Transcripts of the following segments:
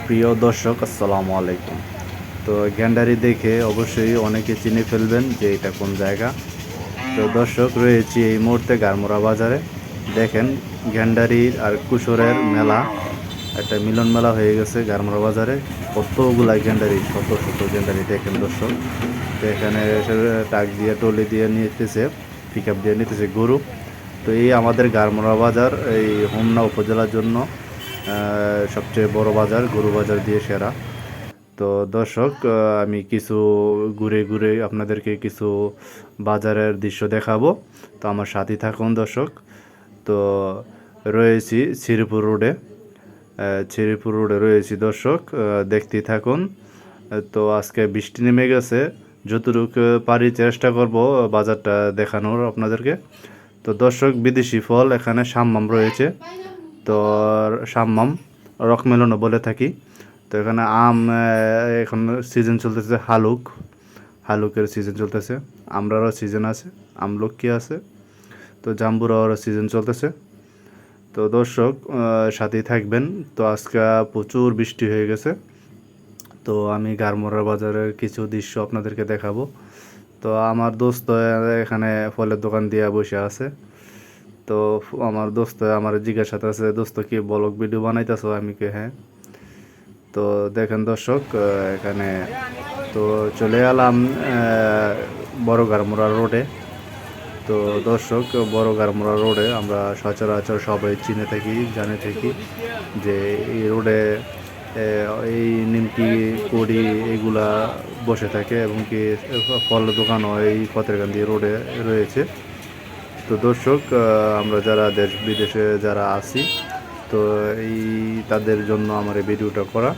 প্রিয় দর্শক আসসালামু আলাইকুম। তো গ্যান্ডারি দেখে অবশ্যই অনেকে চিনে ফেলবেন যে এটা কোন জায়গা। তো দর্শক রয়েছি এই মুহূর্তে গারমোরা বাজারে। দেখেন গ্যান্ডারি আর কুশোরের মেলা, একটা মিলন মেলা হয়ে গেছে গারমোরা বাজারে। কতগুলা গ্যান্ডারি, শত শত গ্যান্ডারি দেখেন দর্শক। তো এখানে ট্রাক দিয়ে টলি দিয়ে নিতেছে, পিক আপ দিয়ে নিতেছে গরু। তো এই আমাদের গারমোরা বাজার এই হোমনা উপজেলার জন্য সবচেয়ে বড় বাজার, গরু বাজার দিয়ে সেরা। তো দর্শক, আমি কিছু ঘুরে ঘুরে আপনাদেরকে কিছু বাজারের দৃশ্য দেখাবো। তো আমার সাথে থাকুন দর্শক। তো রয়েছি শ্রীপুর রোডে, শ্রীপুর রোডে রয়েছি দর্শক, দেখতেই থাকুন। তো আজকে বৃষ্টি নেমে গেছে, যতটুকু পারি চেষ্টা করব বাজারটা দেখানোর আপনাদেরকে। তো দর্শক, বিদেশি ফল এখানে সাম্মাম রয়েছে। তো সাম্মাম রকমেলনও বলে থাকি। তো এখানে আম, এখন সিজন চলতেছে হালুকের সিজন চলতেছে। আমরারও সিজন আছে, আমলকি আছে। তো জাম্বুরারও সিজন চলতেছে। তো দর্শক, সাথেই থাকবেন। তো আজকে প্রচুর বৃষ্টি হয়ে গেছে। তো আমি গারমোরা বাজারের কিছু দৃশ্য আপনাদেরকে দেখাবো। তো আমার দোস্ত এখানে ফলের দোকান দিয়ে বসে আছে। তো আমার দোস্ত আমার জিজ্ঞাসা আছে, দোস্ত কি ব্লগ ভিডিও বানাইতেছো? আমি কি হ্যাঁ। তো দেখেন দর্শক, এখানে তো চলে এলাম বড় গারমোড়া রোডে। তো দর্শক, বড় গারমোড়া রোডে আমরা সচরাচর সবাই চিনে থাকি, জানে থাকি যে এই রোডে এই নিমকি, কড়ি এগুলা বসে থাকে, এবং কি ফলের দোকানও এই ফতেরগান্ধী রোডে রয়েছে। তো দর্শক, আমরা যারা দেশ বিদেশে যারা আছি, তো এই তাদের জন্য আমার এই ভিডিওটা করা।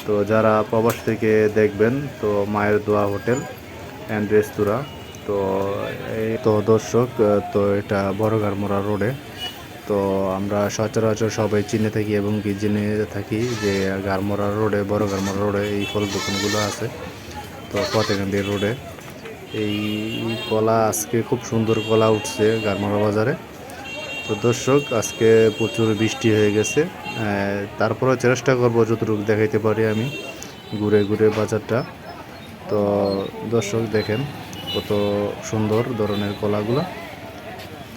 তো যারা প্রবাস থেকে দেখবেন, তো মায়ের দোয়া হোটেল অ্যান্ড রেস্তোরাঁ। তো এই তো দর্শক, তো এটা বড় গারমোড়া রোডে। তো আমরা সচরাচর সবাই চিনে থাকি এবং কি জেনে থাকি যে গারমোড়া রোডে, বড় গারমোড়া রোডে এই ফল দোকানগুলো আছে। তো ফতেগান্ধী রোডে এই কলা, আজকে খুব সুন্দর কলা উঠছে গারমোড়া বাজারে। তো দর্শক, আজকে প্রচুর বৃষ্টি হয়ে গেছে, তারপরেও চেষ্টা করবো যতটুকু দেখাইতে পারি আমি ঘুরে ঘুরে বাজারটা। তো দর্শক দেখেন কত সুন্দর ধরনের কলাগুলো।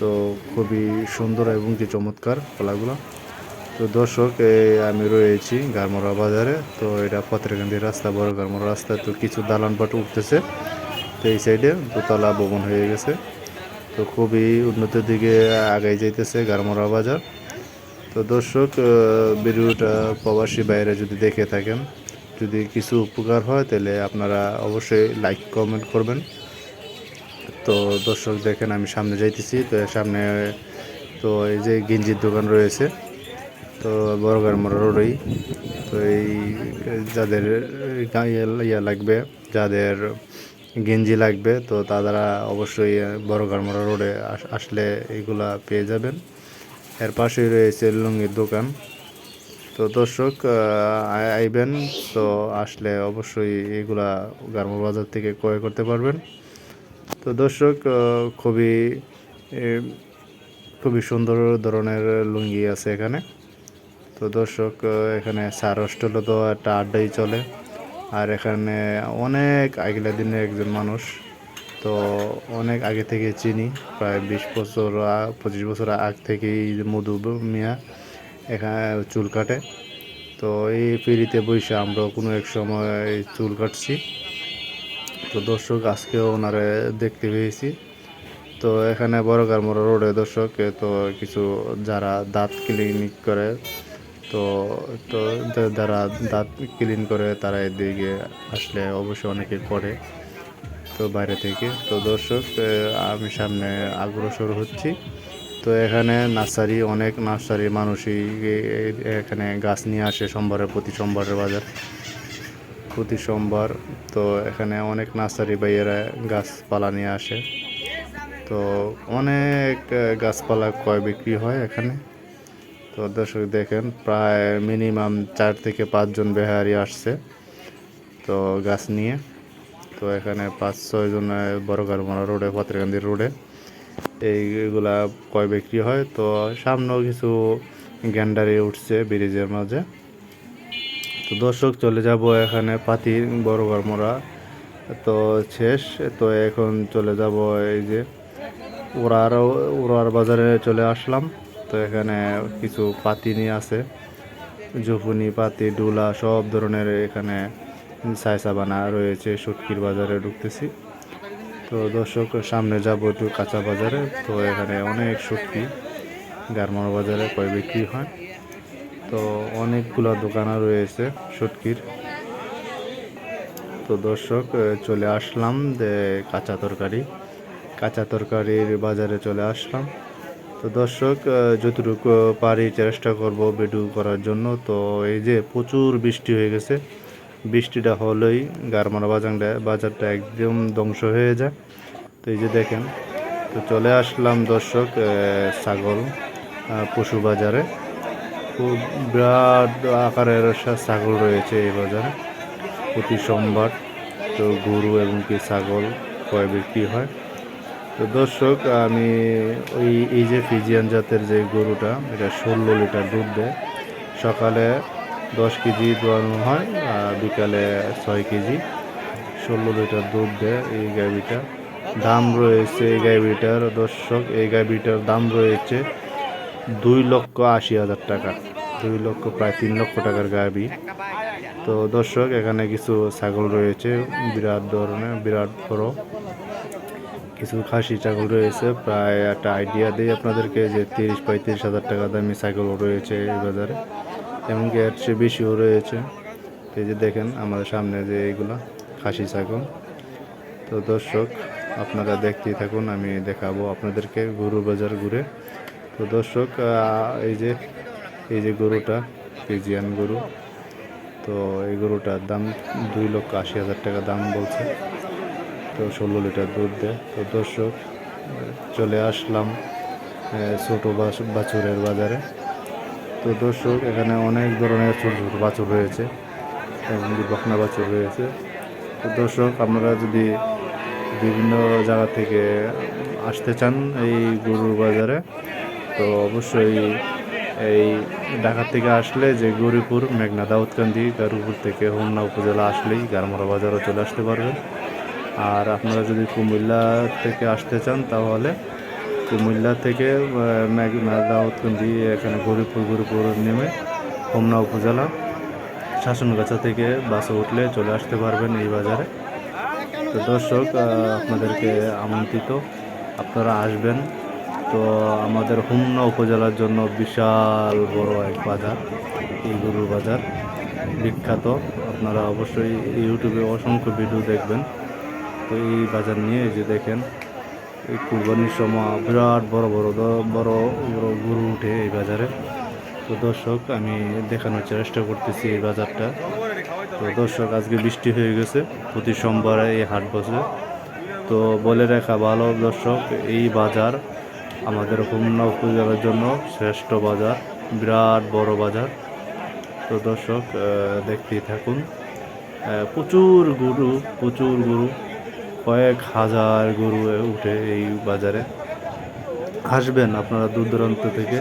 তো খুবই সুন্দর এবং কি চমৎকার কলাগুলো। তো দর্শক, আমি রয়েছি গারমোড়া বাজারে। তো এটা ফতেরগান্ধী রাস্তা, বড় গারমোড়া রাস্তা। তো কিছু দালানপাট উঠতেছে। তো এই সাইডে দোতলা ভবন হয়ে গেছে। তো খুবই উন্নতির দিকে আগাই যাইতেছে গারমোড়া বাজার। তো দর্শক, ভিডিওটা প্রবাসী বাইরে যদি দেখে থাকেন, যদি কিছু উপকার হয় তাহলে আপনারা অবশ্যই লাইক কমেন্ট করবেন। তো দর্শক দেখেন, আমি সামনে যাইতেছি। তো সামনে তো এই যে গেঞ্জির দোকান রয়েছে, তো বড় গারমোড়া রোডেই। তো এই যাদের ইয়া লাগবে, যাদের গেঞ্জি লাগবে, তো তারা অবশ্যই বড় গারমোড়া রোডে আসলে এইগুলা পেয়ে যাবেন। এর পাশেই রয়েছে লুঙ্গির দোকান। তো দর্শক, আইবেন, তো আসলে অবশ্যই এগুলা গারমোড়া বাজার থেকে ক্রয় করতে পারবেন। তো দর্শক, এ, খুবই সুন্দর ধরনের লুঙ্গি আছে এখানে। তো দর্শক, এখানে স্যার হোস্টেলও তো একটা আড্ডাই চলে। আর এখানে অনেক আগের দিনের একজন মানুষ, তো অনেক আগে থেকে চিনি, প্রায় 20 বছর 25 বছর আগ থেকেই মধু মিয়া এখানে চুল কাটে। তো এই ফেরিতে বসে আমরাও কোনো এক সময় চুল কাটছি। তো দর্শক, আজকেও ওনারে দেখতে পেয়েছি। তো এখানে বড় গারমোড়া রোডে দর্শক, তো কিছু যারা দাঁত ক্লিনিক করে, তো তো যারা দাঁত ক্লিন করে তারা এদিকে আসলে অবশ্যই অনেকে করে, তো বাইরে থেকে। তো দর্শক, আমি সামনে অগ্রসর হচ্ছি। তো এখানে নার্সারি, অনেক নার্সারি মানুষই এখানে গাছ নিয়ে আসে প্রতি সোমবারের বাজার, প্রতি সোমবার। তো এখানে অনেক নার্সারি ভাইয়েরা গাছপালা নিয়ে আসে। তো অনেক গাছপালা ক্রয় বিক্রি হয় এখানে। তো দর্শক দেখেন, প্রায় মিনিমাম 4 থেকে 5 জন বেহারি আসছে তো গাছ নিয়ে। তো এখানে 5-6 জন বড় গারমোড়া রোডে, ফতেরগান্ধী রোডে এইগুলা ক্রয় বিক্রি হয়। তো সামনেও কিছু গ্যান্ডারি উঠছে ব্রিজের মাঝে। দর্শক চলে যাব এখানে পাতি বড় গারমোড়া তো শেষ। তো এখন চলে যাব এই যে উড়ার বাজারে চলে আসলাম। তো এখানে কিছু পাতি নিয়ে আছে, জুফুনি পাতি ডুলা সব ধরনের এখানে সাইসা বানা রয়েছে। শুটকির বাজারে ঢুকতেছি। তো দর্শক সামনে যাব একটু কাঁচা বাজারে। তো এখানে অনেক শুটকি গারমোড়া বাজারে বিক্রি হয়। তো অনেকগুলো দোকান রয়েছে শুটকির। তো দর্শক চলে আসলাম যে কাঁচা তরকারির বাজারে চলে আসলাম। তো দর্শক যতটুকু পারি চেষ্টা করব ভিডিও করার জন্য। তো এই যে প্রচুর বৃষ্টি হয়ে গেছে, বৃষ্টিটা হলেই গারমোড়া বাজারটা একদম ধ্বংস হয়ে যায়। তো এই যে দেখেন, তো চলে আসলাম দর্শক ছাগল পশু বাজারে। খুব বিরাট আকারের ছাগল রয়েছে এই বাজারে প্রতি সোমবার। তো গরু এবং কি ছাগল বিক্রি হয়। তো দর্শক আমি এই যে ফিজিয়ান জাতের যে গরুটা, এটা 16 লিটার দুধ দেয়। সকালে 10 কেজি দোয়ানো হয়, বিকালে 6 কেজি, 16 লিটার দুধ দেয় এই গাভীটা। দাম রয়েছে এই গাভীটার, দর্শক এই গাভীটার দাম রয়েছে 2,80,000 টাকা, 2 লক্ষ প্রায় 3 লক্ষ টাকার গাভী। তো দর্শক এখানে কিছু ছাগল রয়েছে বিরাট ধরনের, বিরাট বড় কিছু খাসি ছাগল রয়েছে। প্রায় একটা আইডিয়া দিই আপনাদেরকে যে 30-35 হাজার টাকা দামি ছাগল রয়েছে এই বাজারে, এমনকি এর চেয়ে বেশিও রয়েছে। এই যে দেখেন আমাদের সামনে যে এইগুলা খাসি ছাগল। তো দর্শক আপনারা দেখতেই থাকুন, আমি দেখাবো আপনাদেরকে গরু বাজার ঘুরে। তো দর্শক এই যে গরুটা ফিজিয়ান গরু। তো এই গরুটার দাম 2,80,000 টাকা দাম বলছে। তো 16 লিটার দুধ দেয়। তো দর্শক চলে আসলাম ছোটো বাছুরের বাজারে। তো দর্শক এখানে অনেক ধরনের ছোটো ছোটো বাছুর রয়েছে এবং বকনা বাছুর রয়েছে। তো দর্শক আপনারা যদি বিভিন্ন জায়গা থেকে আসতে চান এই গরুর বাজারে, তো অবশ্যই এই ঢাকা থেকে আসলে যে গৌরীপুর মেঘনা দাউদকান্দি গৌরীপুর থেকে হোমনা উপজেলা আসলেই গারমোড়া বাজারও চলে আসতে পারবেন। আর আপনারা যদি কুমিল্লা থেকে আসতে চান তাহলে কুমিল্লা থেকে মেঘনা দাউদকান্দি এখানে গৌরীপুর নেমে হোমনা উপজেলা শাসনগাছা থেকে বাসে উঠলে চলে আসতে পারবেন এই বাজারে। তো দর্শক আপনাদেরকে আমন্ত্রিত, আপনারা আসবেন। তো আমাদের হোমনা উপজেলার জন্য বিশাল বড় এক বাজার, এই গরুর বাজার বিখ্যাত। আপনারা অবশ্যই ইউটিউবে অসংখ্য ভিডিও দেখবেন। তো এই বাজার নিয়ে যে দেখেন এই কুরবানির সময় বিরাট বড় বড় গরু উঠে এই বাজারে। তো দর্শক আমি দেখানোর চেষ্টা করতেছি এই বাজারটা। তো দর্শক আজকে বৃষ্টি হয়ে গেছে, প্রতি সোমবারে এই হাট বসে। তো বলে রাখা ভালো দর্শক, এই বাজার আমাদের হোমনা উপজেলার জন্য শ্রেষ্ঠ বাজার, বিরাট বড় বাজার। তো দর্শক দেখতেই থাকুন, প্রচুর গরু কয়েক হাজার গরু উঠে এই বাজারে। আসবেন আপনারা দূর দূরান্ত থেকে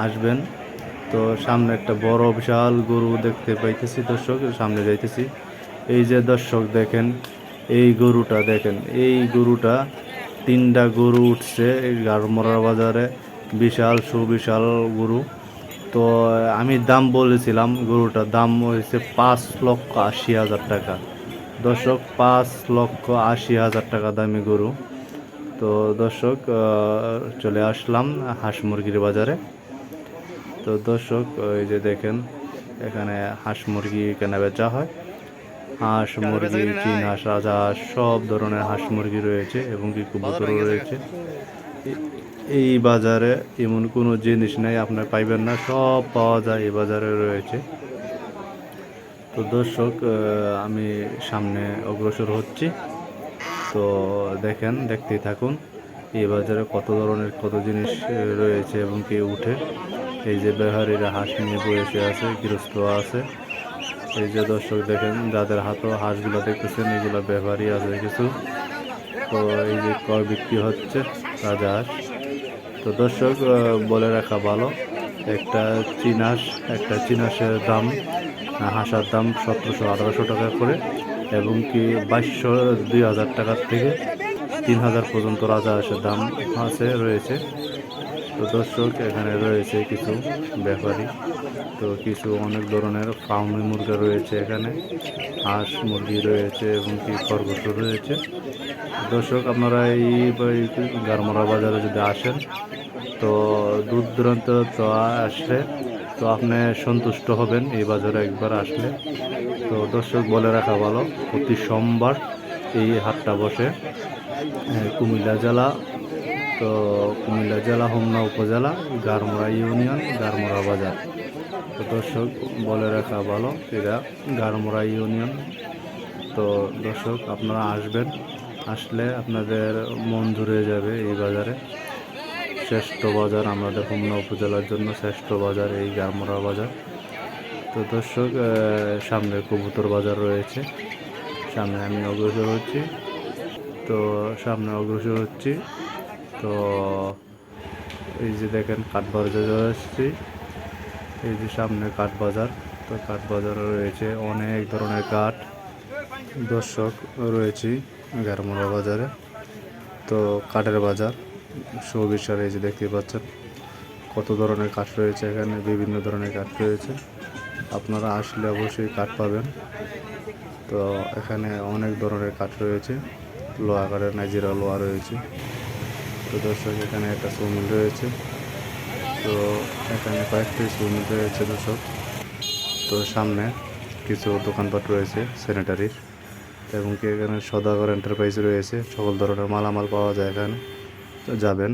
আসবেন। তো সামনে একটা বড় বিশাল গরু দেখতে পাইতেছি দর্শক, সামনে যাইতেছি। এই যে দর্শক দেখেন এই গরুটা, দেখেন এই গরুটা 3টা গরু উঠছে এই গারমোড়া বাজারে, বিশাল সুবিশাল গরু। তো আমি দাম বলেছিলাম, গরুটার দাম হয়েছে 5,80,000 টাকা। দর্শক 5,80,000 টাকা দামি গরু। তো দর্শক চলে আসলাম হাঁস মুরগির বাজারে। তো দর্শক এই যে দেখেন এখানে হাঁস মুরগি কেনা বেচা হয়। হাঁস মুরগি, চীন হাঁস, রাজহাঁস সব ধরনের হাঁস মুরগি রয়েছে এবং কি কবুতরও রয়েছে। এই বাজারে এমন কোনো জিনিস নেই আপনার পাইবেন না, সব পাওয়া যায় এই বাজারে রয়েছে। তো দর্শক আমি সামনে অগ্রসর হচ্ছি। তো দেখতেই থাকুন এই বাজারে কত ধরনের কত জিনিস রয়েছে এবং কি উঠে। এই যে বেহারিরা হাঁস নিয়ে বসে আছে, গৃহস্থ আছে। এই যে দর্শক দেখেন যাদের হাতও হাঁসগুলো দেখতেছেন এগুলো ব্যবহারই আছে কিছু। তো এই যে বিক্রি হচ্ছে রাজহাঁস। তো দর্শক বলে রাখা ভালো, একটা চীন হাঁসের দাম হাঁসের দাম 1700-1800 টাকা করে, এবং কি 2200-2000 টাকার থেকে 3000 পর্যন্ত রাজহাঁসের দাম রয়েছে। তো দর্শক, এখানে রয়েছে কিছু ব্যাপারী, তো কিছু অনেক ধরনের ফার্মি মুরগি রয়েছে, এখানে হাঁস মুরগি রয়েছে এবং কি খরগোশও রয়েছে। দর্শক, আপনারা এই গারমোড়া বাজারে যদি আসেন, তো দূর দূরান্ত তো আসলে তো আপনি সন্তুষ্ট হবেন এই বাজারে একবার আসলে। তো দর্শক, বলে রাখা ভালো, প্রতি সোমবার এই হাটটা বসে কুমিল্লা জেলা, তো কুমিল্লা জেলা, হোমনা উপজেলা, গারমোড়া ইউনিয়ন, গারমোড়া বাজার। তো দর্শক, বলে রাখা ভালো, এটা গারমোড়া ইউনিয়ন। তো দর্শক, আপনারা আসবেন, আসলে আপনাদের মন জুড়ে যাবে এই বাজারে। শ্রেষ্ঠ বাজার আমাদের হোমনা উপজেলার জন্য, শ্রেষ্ঠ বাজার এই গারমোড়া বাজার। তো দর্শক, সামনে কবুতর বাজার রয়েছে, সামনে আমি অগ্রসর হচ্ছি, তো তো এই যে দেখেন কাঠ বাজারে আসছি, এই যে সামনে কাঠ বাজার। তো কাঠ বাজারে রয়েছে অনেক ধরনের কাঠ। দর্শক, রয়েছি গারমোড়া বাজারে, তো কাঠের বাজার সুবিশাল। এই যে দেখতে পাচ্ছেন কত ধরনের কাঠ রয়েছে, এখানে বিভিন্ন ধরনের কাঠ রয়েছে। আপনারা আসলে অবশ্যই কাঠ পাবেন। তো এখানে অনেক ধরনের কাঠ রয়েছে, লোহা কাঠের নাজিরা লোহা রয়েছে। তো দর্শক, এখানে একটা সুমিল রয়েছে, তো এখানে কয়েকটি সুমিল রয়েছে দর্শক। তো সামনে কিছু দোকানপাট রয়েছে স্যানিটারির, এবং কি এখানে সদাগর এন্টারপ্রাইজ রয়েছে, সকল ধরনের মালামাল পাওয়া যায় এখানে। তো যাবেন।